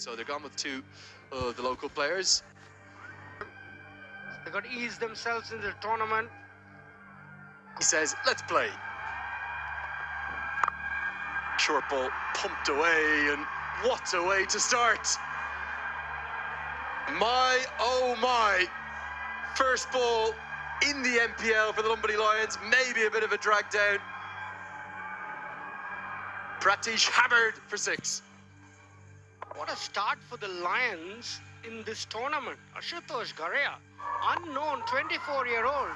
So they're gone with two of the local players. They've got to ease themselves in the tournament. He says, let's play. Short ball pumped away, and what a way to start. My, oh my. First ball in the NPL for the Lumbini Lions. Maybe a bit of a drag down. Pratish hammered for 6. What a start for the Lions in this tournament. Ashutosh Ghare, unknown 24-year-old.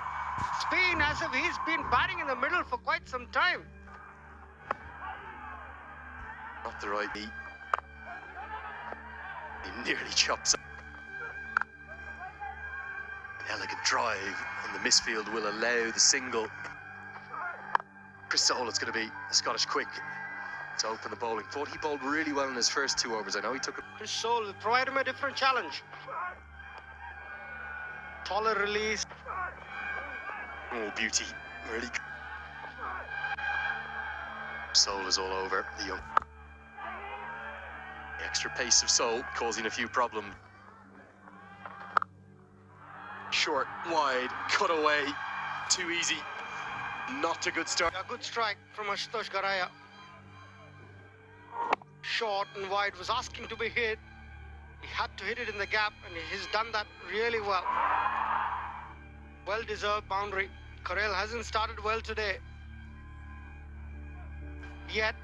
Spin as if he's been batting in the middle for quite some time. Not the right knee. He nearly chops up. An elegant drive on the misfield will allow the single. Chris Soul, it's going to be a Scottish quick to open the bowling. Thought he bowled really well in his first 2 overs. I know he took it. Chris Soul will provide him a different challenge. Taller release. Oh, beauty. Really. Soul is all over the young. The extra pace of Soul causing a few problems. Short, wide, cut away. Too easy. Not a good start. A good strike from Ashutosh Ghare. Short and wide, was asking to be hit. He had to hit it in the gap, and he's done that really well. Well-deserved boundary. Karel hasn't started well today. Yet,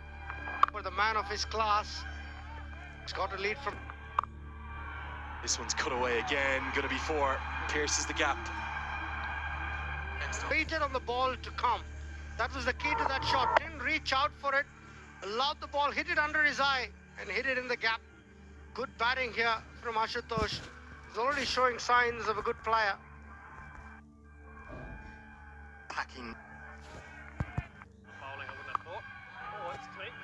for the man of his class, he's got a lead from... This one's cut away again. Going to be 4. Pierces the gap. Waited on the ball to come. That was the key to that shot. Didn't reach out for it. Allowed the ball, hit it under his eye, and hit it in the gap. Good batting here from Ashutosh. He's already showing signs of a good player. Packing. Bowling over that court. Oh, it's sweet.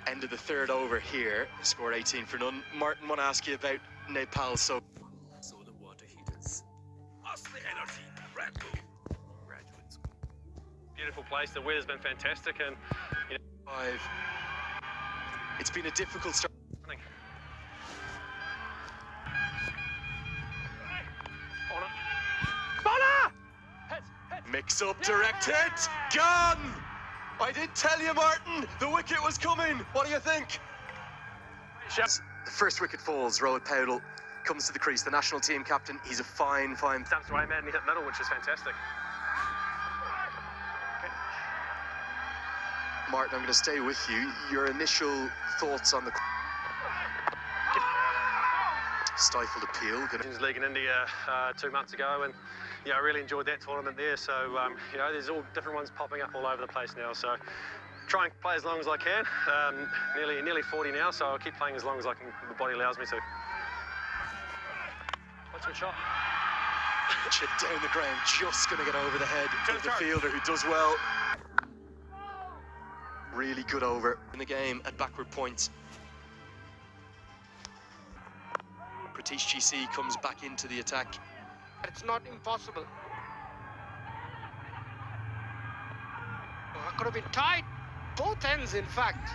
End of the 3rd over here. Scored 18 for none. Martin, want to ask you about Nepal. So Solar water heaters. Osprey Energy. Red Bull. Graduate School. Beautiful place. The weather's been fantastic, and 5. It's been a difficult start. Mix up, direct hit, gone! I did tell you, Martin, the wicket was coming. What do you think? The first wicket falls. Rohit Paudel comes to the crease. The national team captain. He's a fine. Stamps right man, and he hit middle, which is fantastic. Martin, I'm going to stay with you. Your initial thoughts on the stifled appeal. Nations League in India 2 months ago, and I really enjoyed that tournament there. So there's all different ones popping up all over the place now. So try and play as long as I can. Nearly 40 now, so I'll keep playing as long as I can. The body allows me to. What's your shot? Chip down the ground, just going to get over the head of the fielder, who does well. Really good over in the game at backward points. Pratish GC comes back into the attack. It's not impossible. Could have been tied. Both ends, in fact.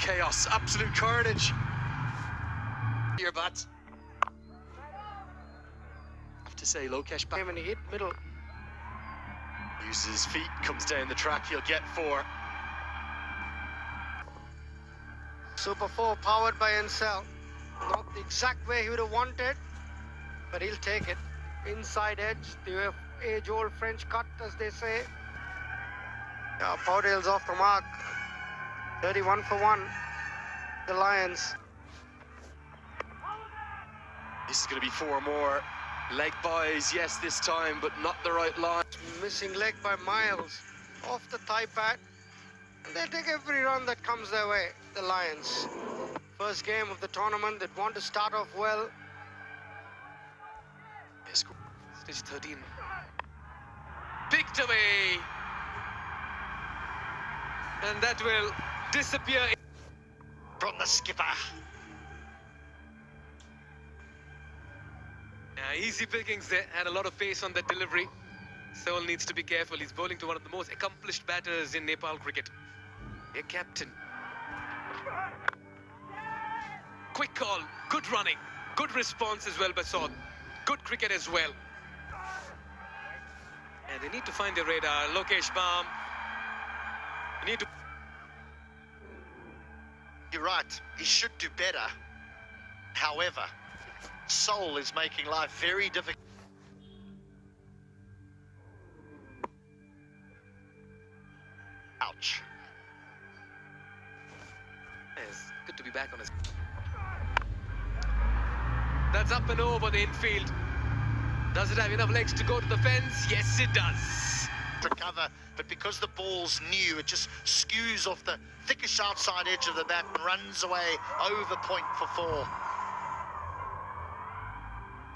Chaos, absolute carnage. Your bat. Have to say, Lokesh Bam. And he hit middle. Uses his feet, comes down the track. He'll get 4. Super 4 powered by Encel. Not the exact way he would have wanted, but he'll take it. Inside edge, the age-old French cut, as they say. Paudel's off the mark. 31 for 1. The Lions. This is going to be 4 more. Leg buys, yes, this time, but not the right line. Missing leg by miles. Off the thigh pad. And they take every run that comes their way, the Lions. First game of the tournament, they'd want to start off well. Stage 13. Picked away. And that will disappear From the skipper. Easy pickings there, and a lot of pace on that delivery. Soul needs to be careful. He's bowling to one of the most accomplished batters in Nepal cricket. A captain. quick call, good running, good response as well by Saud. Good cricket as well. And they need to find their radar. Lokesh Bam. You need to... You're right, he should do better. However, Soul is making life very difficult. Ouch. It's good to be back on his... That's up and over the infield. Does it have enough legs to go to the fence? Yes, it does. Recover, but because the ball's new, it just skews off the thickish outside edge of the bat and runs away over point for 4.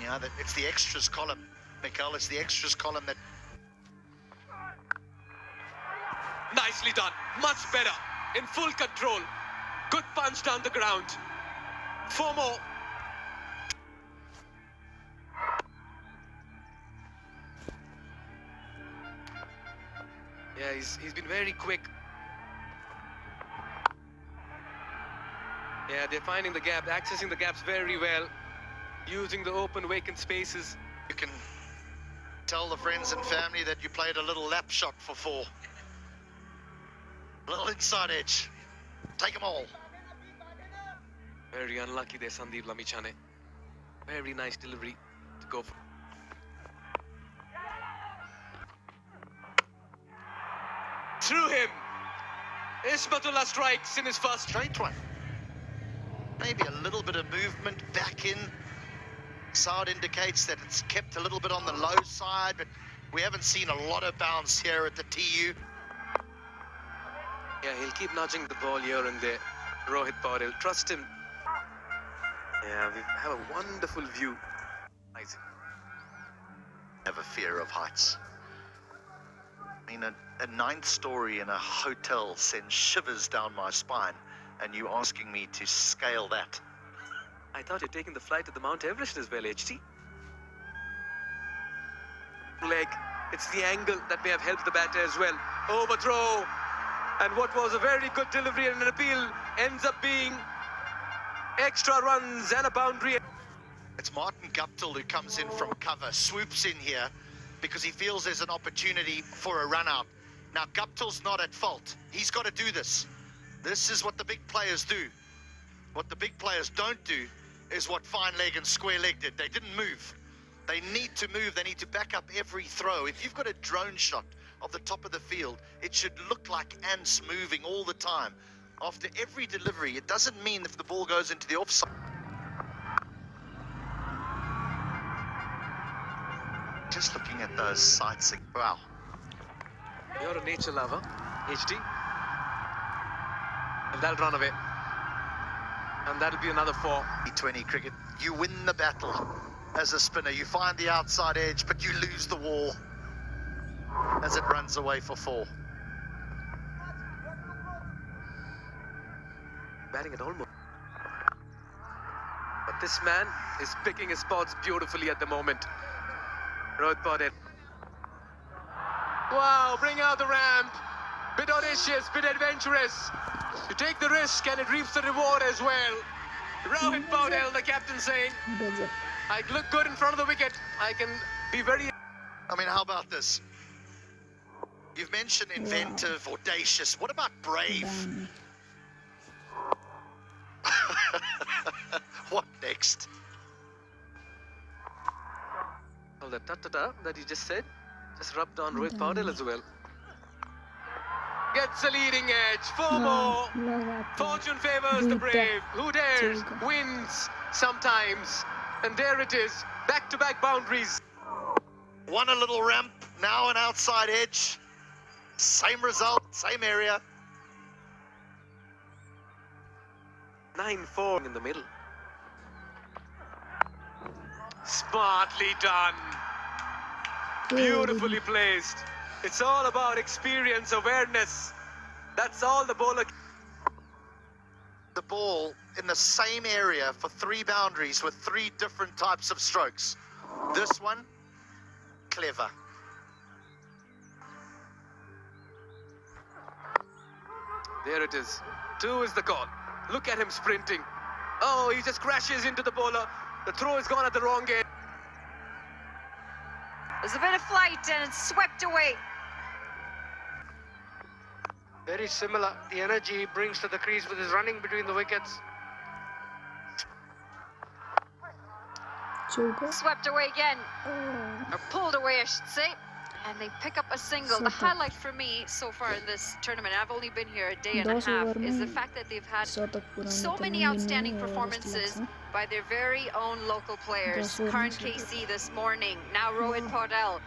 Yeah, it's the extras column, Mikhail. It's the extras column that... Nicely done. Much better. In full control. Good punch down the ground. 4 more. Yeah, he's been very quick. Yeah, they're finding the gap, accessing the gaps very well, using the open vacant spaces. You can tell the friends and family that you played a little lap shot for 4. A little inside edge. Take them all. Very unlucky there, Sandeep Lamichhane. Very nice delivery to go for. Through him. Ismatullah strikes in his first Straight one. Maybe a little bit of movement back in. Saud indicates that it's kept a little bit on the low side, but we haven't seen a lot of bounce here at the TU. Yeah, he'll keep nudging the ball here and there. Rohit Paudel, trust him. Yeah, we have a wonderful view. Amazing. Never fear of heights. I mean, a 9th story in a hotel sends shivers down my spine, and you asking me to scale that. I thought you're taking the flight to the Mount Everest as well, HT. Leg. It's the angle that may have helped the batter as well. Overthrow. And what was a very good delivery and an appeal ends up being extra runs and a boundary. It's Martin Guptill who comes in from cover, swoops in here because he feels there's an opportunity for a run out. Now, Guptill's not at fault. He's got to do this. This is what the big players do. What the big players don't do is what Fine Leg and Square Leg did. They didn't move. They need to move. They need to back up every throw. If you've got a drone shot of the top of the field, it should look like ants moving all the time. After every delivery, it doesn't mean if the ball goes into the offside. Just looking at those sights, wow. You're a nature lover, HT. And that'll run away. And that'll be another 4. T20 cricket, you win the battle as a spinner. You find the outside edge, but you lose the wall as it runs away for 4. Batting at almost. But this man is picking his spots beautifully at the moment. Rohit Paudel. Wow, bring out the ramp. Bit audacious, bit adventurous. You take the risk and it reaps the reward as well. Rohit Paudel, the captain, saying, I look good in front of the wicket. I can be very... I mean, how about this? You've mentioned inventive, audacious. What about brave? What next? Well, the ta-ta-ta that you just said just rubbed on Rohit Paudel as well. Gets a leading edge. 4 more. Fortune favors the brave. Who dares wins sometimes. And there it is. Back-to-back boundaries. One a little ramp, now an outside edge. Same result, same area. 9-4 in the middle. Smartly done. Beautifully placed. It's all about experience, awareness. That's all the bowler. The ball in the same area for 3 boundaries with 3 different types of strokes. This one, clever. There it is. 2 is the call. Look at him sprinting. Oh, he just crashes into the bowler. The throw is gone at the wrong end. There's a bit of flight and it's swept away. Very similar, the energy he brings to the crease with his running between the wickets. Swept away again, or pulled away I should say, and they pick up a single. The highlight for me so far in this tournament, I've only been here a day and a half, is the fact that they've had so many outstanding performances by their very own local players. Karan KC this morning, now Rohit Paudel.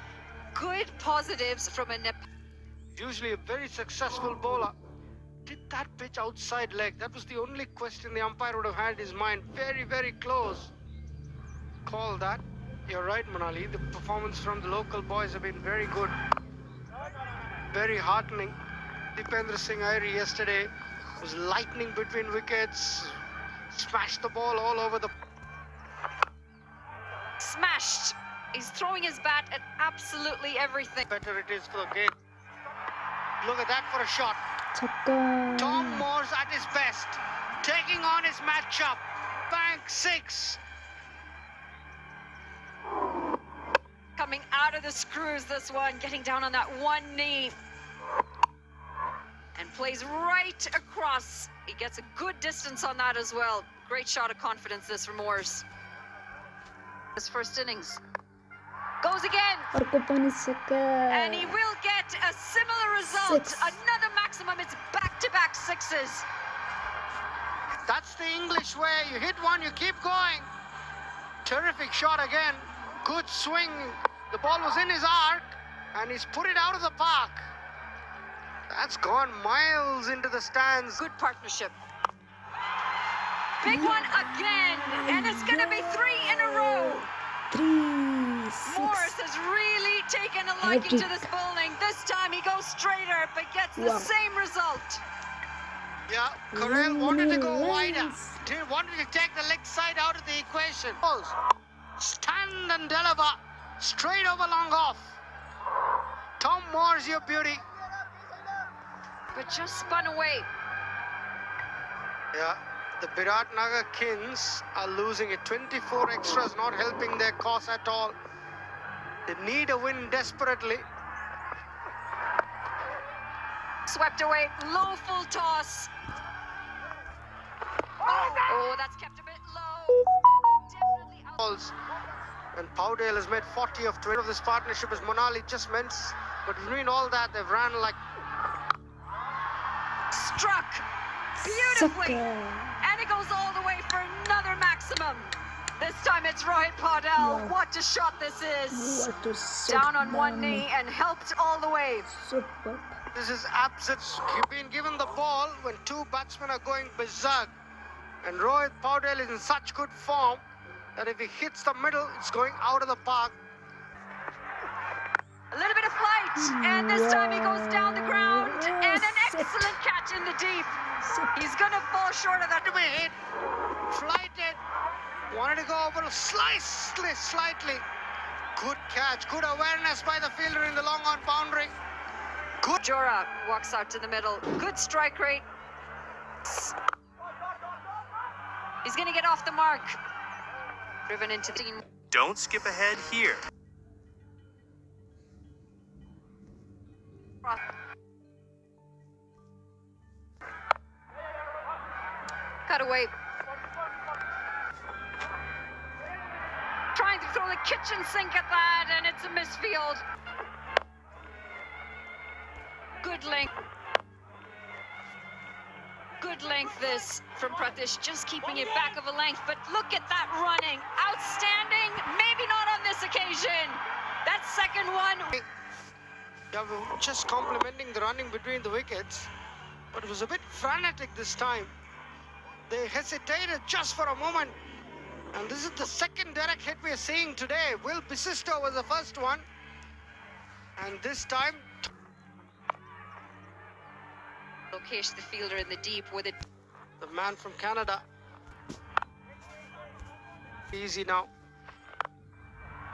Good positives from a Nepal. Usually a very successful bowler. Did that pitch outside leg? That was the only question the umpire would have had in his mind. Very, very close. Call that. You're right, Manali. The performance from the local boys have been very good. Very heartening. Dipendra Singh Airi yesterday was lightning between wickets. Smashed the ball all over the... Smashed. He's throwing his bat at absolutely everything. Better it is for the game. Look at that for a shot. Tom Moore's at his best. Taking on his matchup. Bank 6. Coming out of the screws, this one, getting down on that one knee. And plays right across. He gets a good distance on that as well. Great shot of confidence this from Moores. His first innings. Goes again. And he will get a similar result. Another maximum. It's back-to-back sixes. That's the English way. You hit one, you keep going. Terrific shot again. Good swing. The ball was in his arc, and he's put it out of the park. That's gone miles into the stands. Good partnership. Big one again, and it's going to be 3 in a row. Morris has really taken a liking to this bowling. This time he goes straighter, but gets the same result. Yeah, Corral wanted to go wider. Wanted to take the leg side out of the equation. Stand and deliver. Straight over long off. Tom Moore's your beauty. But just spun away. Yeah, the Biratnagar Kings are losing it. 24 extras not helping their cause at all. They need a win desperately. Swept away, low full toss. Oh, that's kept a bit low. Definitely out. And Paudel has made 40 of 20 of this partnership, as Monali just meant. But between all that, they've ran like... Struck beautifully. And it goes all the way for another maximum. This time it's Rohit Paudel. What a shot this is. Down on one knee and helped all the way. This is absolute. You've been given the ball when two batsmen are going berserk. And Rohit Paudel is in such good form that if he hits the middle, it's going out of the park. A little bit of flight, and this time he goes down the ground, and an excellent catch in the deep. He's gonna fall short of that. To be hit, flighted, wanted to go over slightly. Good catch, good awareness by the fielder in the long on boundary. Good. Jora walks out to the middle. Good strike rate. He's gonna get off the mark. Driven into the... Don't skip ahead here. Cut away. Trying to throw the kitchen sink at that, and it's a misfield. Good length. Good length this from Pratish, just keeping it back of a length, but look at that running. Outstanding, maybe not on this occasion. That second one. Yeah, we were just complimenting the running between the wickets, but it was a bit frantic this time. They hesitated just for a moment, and this is the second direct hit we are seeing today. Will Bisisto was the first one, and this time Lokesh, the fielder in the deep with it. The man from Canada. Easy now.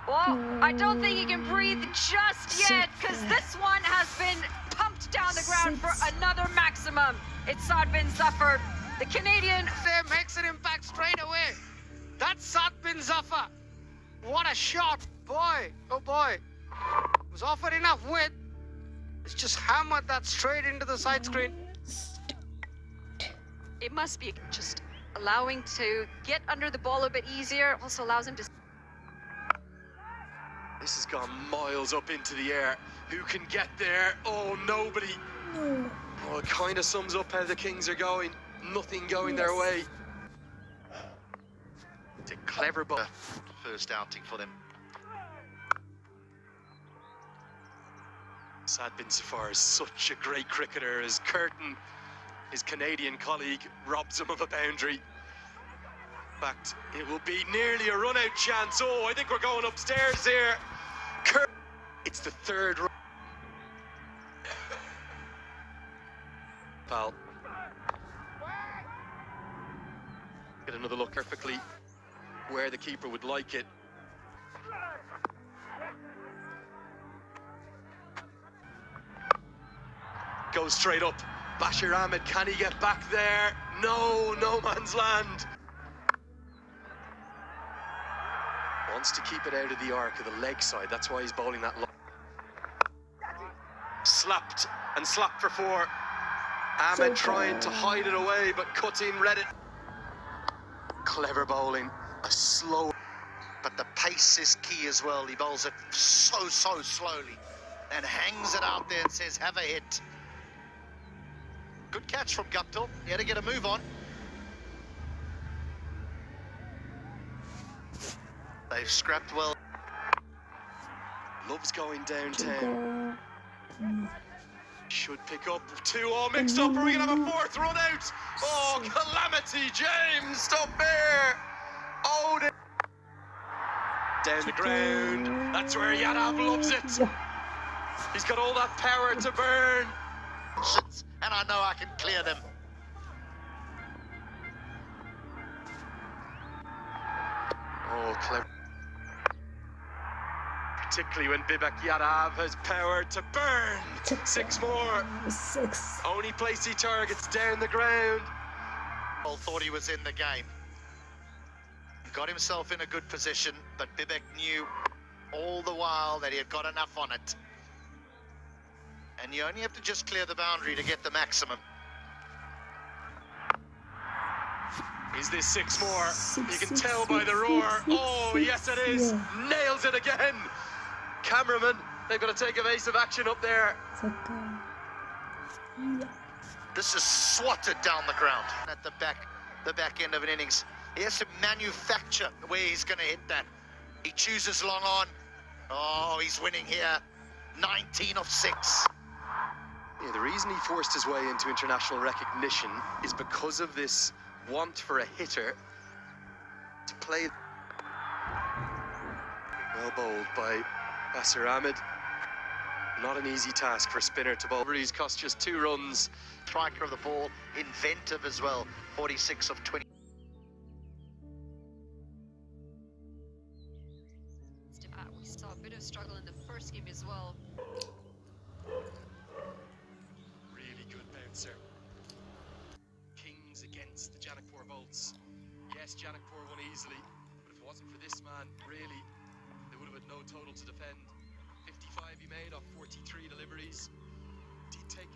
Oh, I don't think he can breathe just yet, because this one has been pumped down the ground for another maximum. It's Saad bin Zafar, the Canadian. There makes an impact straight a shot! Boy, oh boy. Was offered enough width. It's just hammered that straight into the side screen. It must be just allowing to get under the ball a bit easier. Also allows him to... This has gone miles up into the air. Who can get there? Oh, nobody. Oh, it kind of sums up how the Kings are going. Nothing going their way. It's a clever ball. First outing for them. Sad Bin Safar is such a great cricketer as Curtin, his Canadian colleague, robs him of a boundary. In fact, it will be nearly a run-out chance. Oh, I think we're going upstairs here. It's the third run. Pal. Get another look perfectly where the keeper would like it. Goes straight up. Bashir Ahmed, can he get back there? No, no man's land. Wants to keep it out of the arc of the leg side. That's why he's bowling that low. Slapped and slapped for four. Ahmed trying to hide it away, but Cutting read it. Clever bowling, a slow. But the pace is key as well. He bowls it so slowly and hangs it out there and says, have a hit. Good catch from Guptill. He had to get a move on. They've scrapped well. Loves going downtown. Should pick up two all mixed up. Are we gonna have a fourth run out? Oh, calamity, James, stop there. Oh, down the ground. That's where Yadav loves it. He's got all that power to burn. And I know I can clear them. Oh, clever. Particularly when Bibak Yadav has power to burn. Six more. Only place he targets down the ground. Paul thought he was in the game. Got himself in a good position, but Bibak knew all the while that he had got enough on it. And you only have to just clear the boundary to get the maximum. Is this six more? You can tell by the roar. Oh, yes it is. Nails it again. Cameraman, they've got to take evasive action up there. This is swatted down the ground at the back end of an innings. He has to manufacture where he's going to hit that. He chooses long on. Oh, he's winning here. 19 of 6. Yeah, the reason he forced his way into international recognition is because of this want for a hitter to play. Well bowled by Basir Ahmed. Not an easy task for a spinner to bowl. He's cost just 2 runs. Striker of the ball, inventive as well. 46 of 20. We saw a bit of struggle in the first game as well. Really good bouncer. Kings against the Janakpur Bolts. Yes, Janakpur won easily, but if it wasn't for this man, really, they would have had no total to defend. 55 he made off 43 deliveries. Did take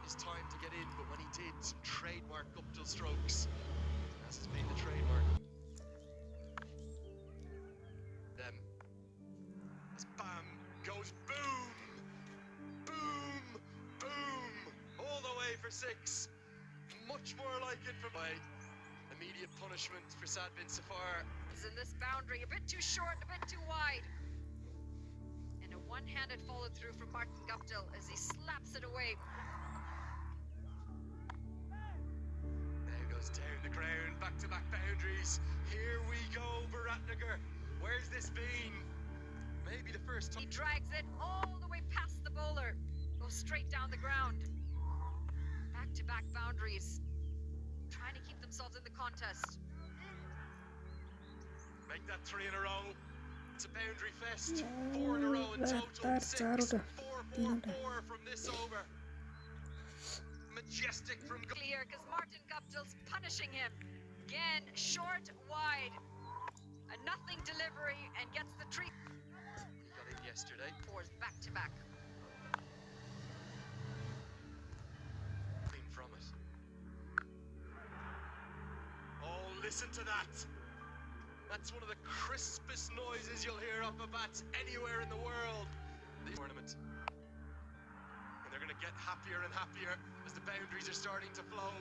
his time to get in, but when he did, some trademark Guptill strokes, as has been the trademark. Them. As Bam goes boom, boom, boom, all the way for 6. Much more like it for my immediate punishment for Sad Bin Safar. Is in this boundary, a bit too short, a bit too wide. And a one-handed follow through from Martin Guptill as he slaps it away. Now goes down the ground, back-to-back boundaries. Here we go, Biratnagar. Where's this been? Maybe the first time. He drags it all the way past the bowler. Goes straight down the ground. Back-to-back boundaries. Trying to keep themselves in the contest. Make that 3 in a row. It's a boundary fest. 4 in a row in total. 6, 4, 4, 4 from this over. Majestic from... Clear, because Martin Guptill's punishing him. Again, short, wide. A A nothing delivery and gets the treat. He got in yesterday. Fours back to back. Clean from it. Oh, listen to that. That's one of the crispest noises you'll hear off a bat anywhere in the world. This tournament. And they're going to get happier and happier as the boundaries are starting to flow.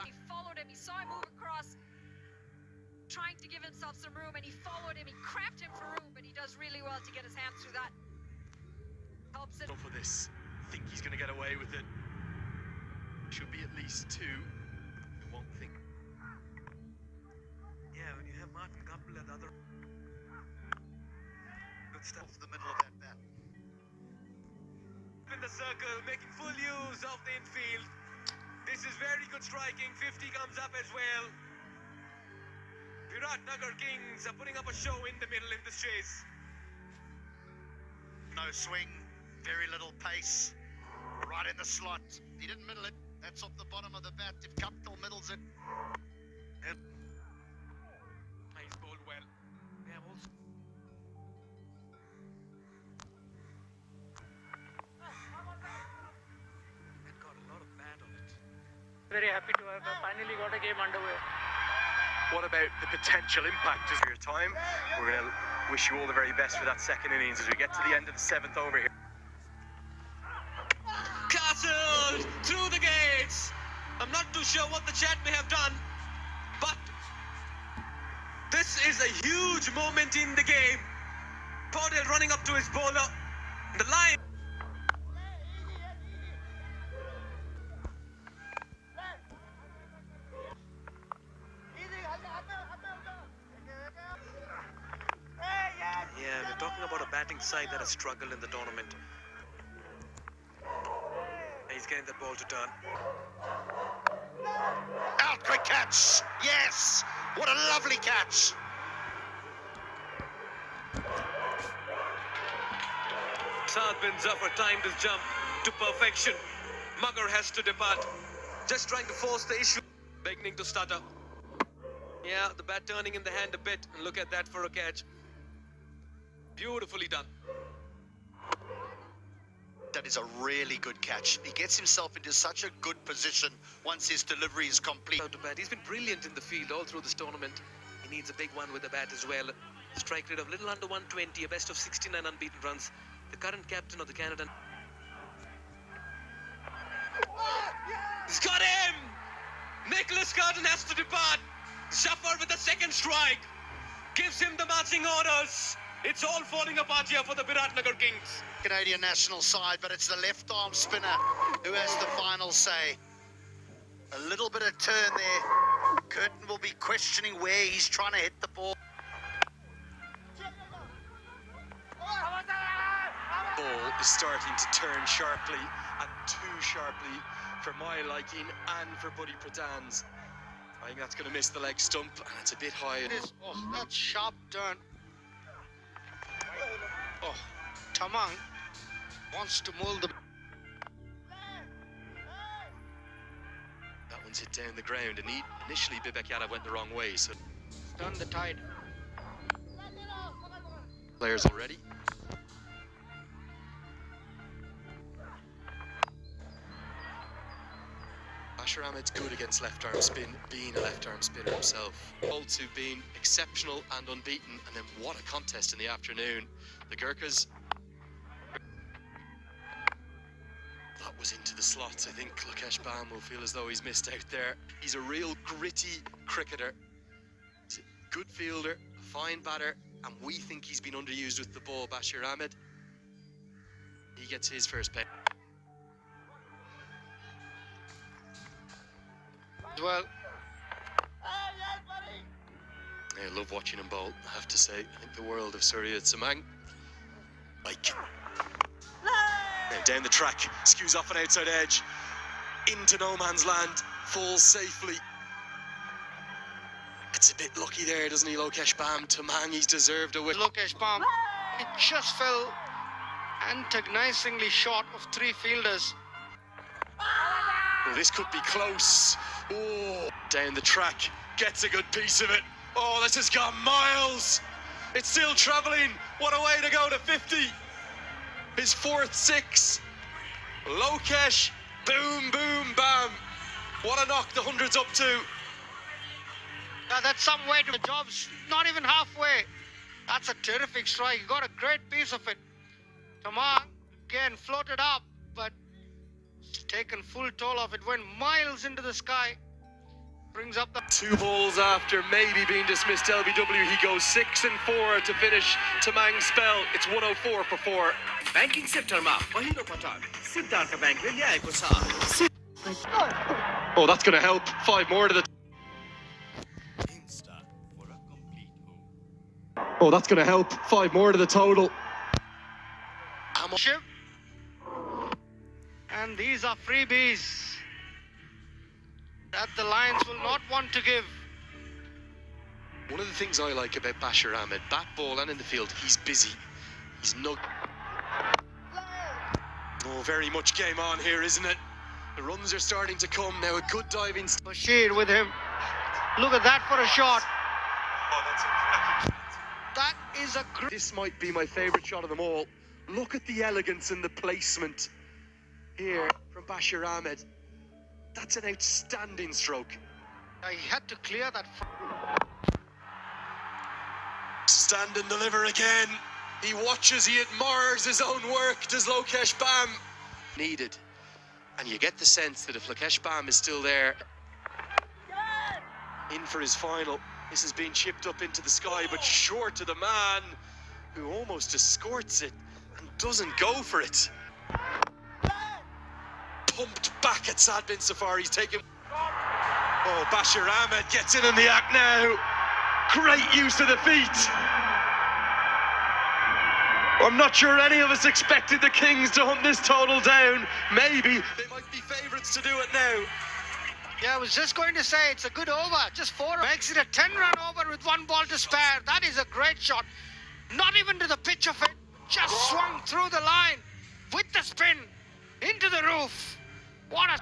He followed him, he saw him move across, trying to give himself some room, and he followed him, he cramped him for room, but he does really well to get his hands through that. Helps it. Go for this. Think he's going to get away with it. Should be at least two. You won't think. Yeah, when you have Martin Gumpel and other good stuff Off the middle of that bat. In the circle, making full use of the infield. This is very good striking. 50 comes up as well. Biratnagar Kings are putting up a show in the middle in this chase. No swing, very little pace. Right in the slot. He didn't middle it. That's off the bottom of the bat. If Guptill middles it. He's bowled well. They have also and got a lot of bat on it. Very happy to have finally got a game underway. What about the potential impact of your time? We're going to wish you all the very best for that second innings as we get to the end of the 7th over here. Castled through the gates. I'm not too sure what the chat may have done, but this is a huge moment in the game. Paudel running up to his bowler. The Lions. Yeah, we're talking about a batting side that has struggled in the tournament. He's getting the ball to turn. Out, quick catch. Yes. What a lovely catch. Saad bin Zafar timed his jump to perfection. Mugger has to depart. Just trying to force the issue. Beginning to stutter. Yeah, the bat turning in the hand a bit. And look at that for a catch. Beautifully done. That is a really good catch. He gets himself into such a good position once his delivery is complete. Out to bat. He's been brilliant in the field all through this tournament. He needs a big one with the bat as well. Strike rate of little under 120, a best of 69 unbeaten runs. The current captain of the Canada. He's got him! Nicholas Carden has to depart. Zafar with the second strike. Gives him the marching orders. It's all falling apart here for the Biratnagar Kings. Canadian national side, but it's the left arm spinner who has the final say. A little bit of turn there. Curtin will be questioning where he's trying to hit the ball. Ball is starting to turn sharply, and too sharply for my liking and for Buddy Pradhan's. I think that's going to miss the leg stump, and it's a bit high. It is. Oh, that's sharp turn. Oh, Tamang wants to mold the. That one's hit down the ground, and initially Bibek Yadav went the wrong way, so Turn the tide. players already. Bashir Ahmed's good against left-arm spin, being a left-arm spinner himself. Also been exceptional and unbeaten, and then what a contest in the afternoon. The Gurkhas. That was into the slots. I think Lokesh Bam will feel as though he's missed out there. He's a real gritty cricketer. He's a good fielder, a fine batter, and we think he's been underused with the ball. Bashir Ahmed. He gets his first pay. Well, I love watching him bowl, I have to say. I think the world of Surya Tsamang. Like. Now down the track, skews off an outside edge. Into no man's land, falls safely. It's a bit lucky there, doesn't he, Lokesh Bam? Tsamang, he's deserved a wicket. Lokesh Bam, it just fell antagonizingly short of three fielders. Well, this could be close. Oh, down the track, gets a good piece of it. Oh, this has gone miles. It's still travelling. What a way to go to 50. His fourth six. Lokesh, boom, boom, bam. What a knock the hundred's up to. Yeah, that's some way to the job's not even halfway. That's a terrific strike. He got a great piece of it. Tamang again floated up, but it's taken full toll of it. Went miles into the sky. Brings up the 2 balls after maybe being dismissed LBW. He goes 6 and 4 to finish Tamang's spell. It's 104 for 4. Banking sector-ma पहिलो पटक सिद्धार्थ ब्याङ्कले ल्याएको छ. Oh, that's going to help. 5 more to the... Oh, that's going to help. 5 more to the total. And these are freebies that the Lions will not want to give. One of the things I like about Bashir Ahmed, bat, ball and in the field, he's busy. He's not... Oh, very much game on here, isn't it? The runs are starting to come now. A good diving... Bashir with him. Look at that for a shot. That is a great... This might be my favourite shot of them all. Look at the elegance and the placement here from Bashir Ahmed. That's an outstanding stroke. He had to clear that. Stand and deliver again. He watches, he admires his own work. Does Lokesh Bam needed? And you get the sense that if Lokesh Bam is still there, in for his final. This has been chipped up into the sky, but short to the man who almost escorts it and doesn't go for it. Pumped back at Sad bin Safari's taken. Oh, Bashir Ahmed gets in the act now. Great use of the feet. I'm not sure any of us expected the Kings to hunt this total down. Maybe they might be favourites to do it now. Yeah, I was just going to say it's a good over. Just 4 makes it a 10-run over with 1 ball to spare. That is a great shot. Not even to the pitch of it. Just swung through the line with the spin into the roof. What a...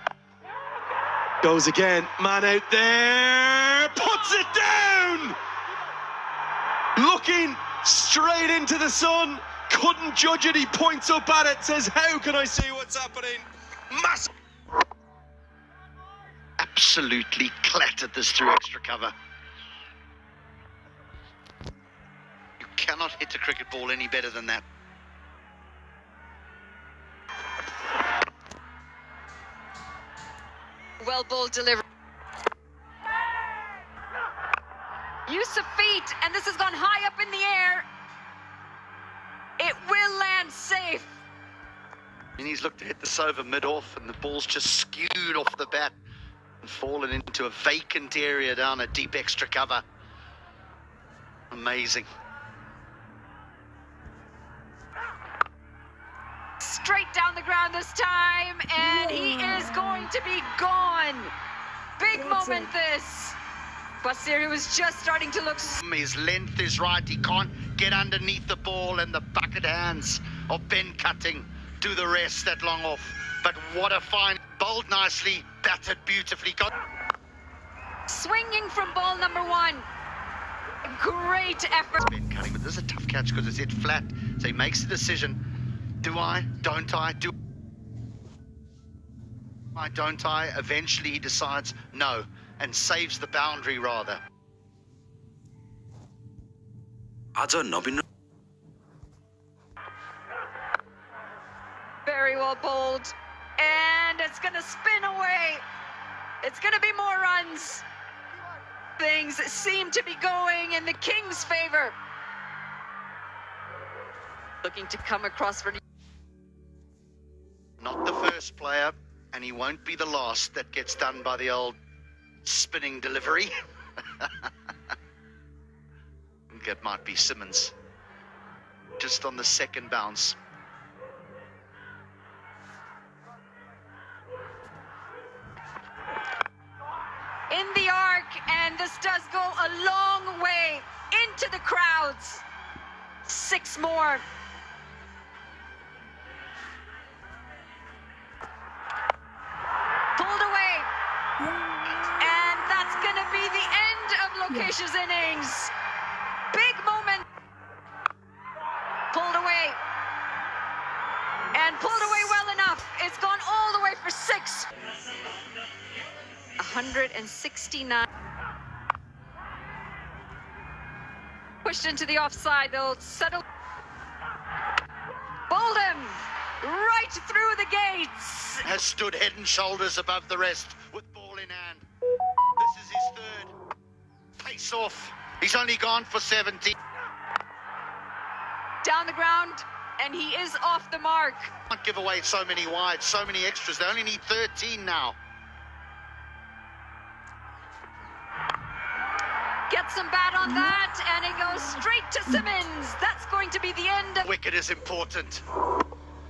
Goes again. Man out there. Puts it down. Looking straight into the sun. Couldn't judge it. He points up at it. Says, how can I see what's happening? Massive. Absolutely clattered this through extra cover. You cannot hit a cricket ball any better than that. Well ball delivery. Use of feet, and this has gone high up in the air. It will land safe. And he's looked to hit this over mid-off, and the ball's just skewed off the bat and fallen into a vacant area down a deep extra cover. Amazing. Straight down the ground this time, and he is going to be gone. Big moment this. Basir, who was just starting to look... His length is right. He can't get underneath the ball, and the bucket hands of Ben Cutting do the rest that long off. But what a fine... Bowled nicely, batted beautifully. Swinging from ball number 1. Great effort. Ben Cutting, but this is a tough catch because it's hit flat. So he makes the decision. Do I? Don't I? Do I? Don't I? Eventually he decides no and saves the boundary rather. Very well bowled. And it's going to spin away. It's going to be more runs. Things seem to be going in the Kings' favor. Looking to come across for... Not the first player, and he won't be the last that gets done by the old spinning delivery. I think it might be Simmons. Just on the second bounce. In the arc, and this does go a long way into the crowds. 6 more. Pulled away. And that's going to be the end of Lokesh's innings. Big moment. Pulled away. And pulled away well enough. It's gone all the way for 6. 169. Pushed into the offside. They'll settle. Bowled him right through the gates. Has stood head and shoulders above the rest with ball in hand. This is his third. Pace off. He's only gone for 70. Down the ground, and he is off the mark. Can't give away so many wides, so many extras. They only need 13 now. Gets some bat on that, and it goes straight to Simmons. That's going to be the end. Wicket is important,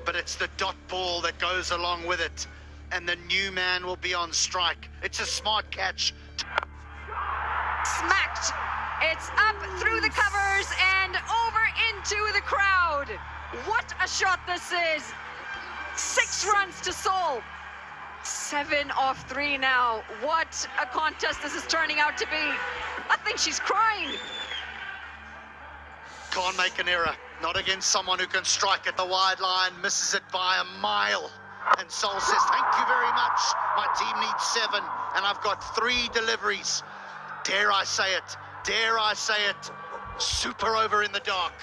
but it's the dot ball that goes along with it, and the new man will be on strike. It's a smart catch. Smacked. It's up through the covers and over into the crowd. What a shot this is. 6 runs to Seoul. 7 off 3 now. What a contest this is turning out to be. I think she's crying. Can't make an error. Not against someone who can strike at the wide line. Misses it by a mile. And Seoul says, thank you very much. My team needs 7, and I've got 3 deliveries. Dare I say it? Dare I say it? Super over in the dark.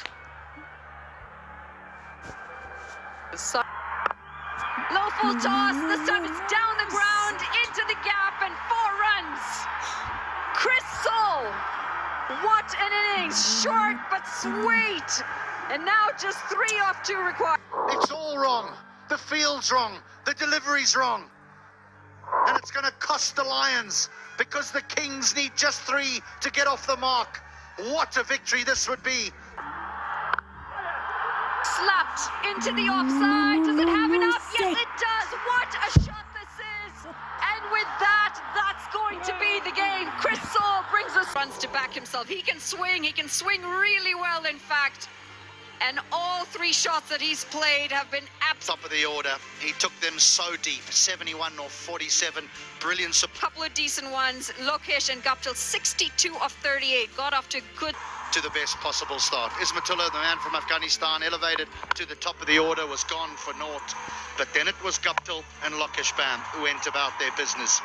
Low full toss. This time it's down the ground, into the gap, and 4 runs. Chris Seoul. What an innings. Short but sweet. And now just 3 off 2 required. It's all wrong. The field's wrong. The delivery's wrong. And it's going to cost the Lions because the Kings need just 3 to get off the mark. What a victory this would be. Slapped into the offside. Does it have enough? Yes, it does. What a shot this is. And with that, that's going to be the game. Chris Seoul brings us runs to back himself. He can swing. He can swing really well, in fact. And all 3 shots that he's played have been Top of the order. He took them so deep. 71 or 47. Brilliant support. Couple of decent ones. Lokesh and Guptill, 62 of 38. Got off to good. To the best possible start. Ismatullah, the man from Afghanistan, elevated to the top of the order, was gone for naught. But then it was Guptill and Lokesh Bam who went about their business.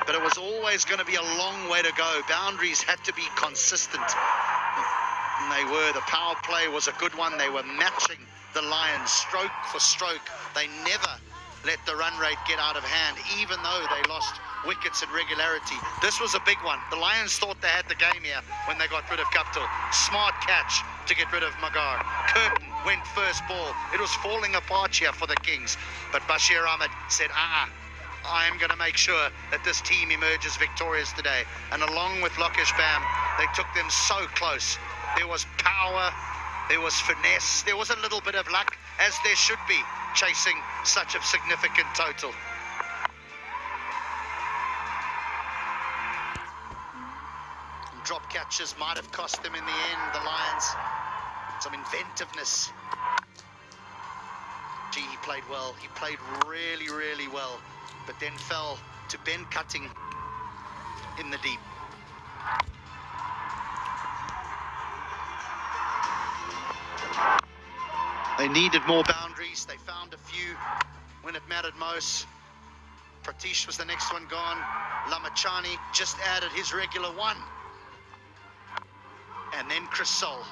But it was always going to be a long way to go. Boundaries had to be consistent. And they were. The power play was a good one. They were matching the Lions stroke for stroke. They never let the run rate get out of hand, even though they lost wickets in regularity. This was a big one. The Lions thought they had the game here when they got rid of Guptill. Smart catch to get rid of Magar. Curtin went first ball. It was falling apart here for the Kings. But Bashir Ahmed said, I am going to make sure that this team emerges victorious today. And along with Lokesh Bam, they took them so close. There was power, there was finesse, there was a little bit of luck, as there should be, chasing such a significant total. Drop catches might have cost them in the end, the Lions. Some inventiveness. Gee, he played well. He played really, really well. But then fell to Ben Cutting in the deep. They needed more boundaries. They found a few when it mattered most. Pratish was the next one gone. Lamachani just added his regular 1. And then Chris Seoul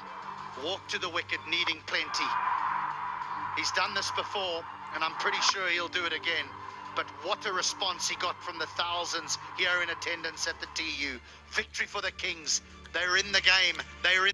walked to the wicket needing plenty. He's done this before, and I'm pretty sure he'll do it again. But what a response he got from the thousands here in attendance at the TU. Victory for the Kings. They're in the game. They're in.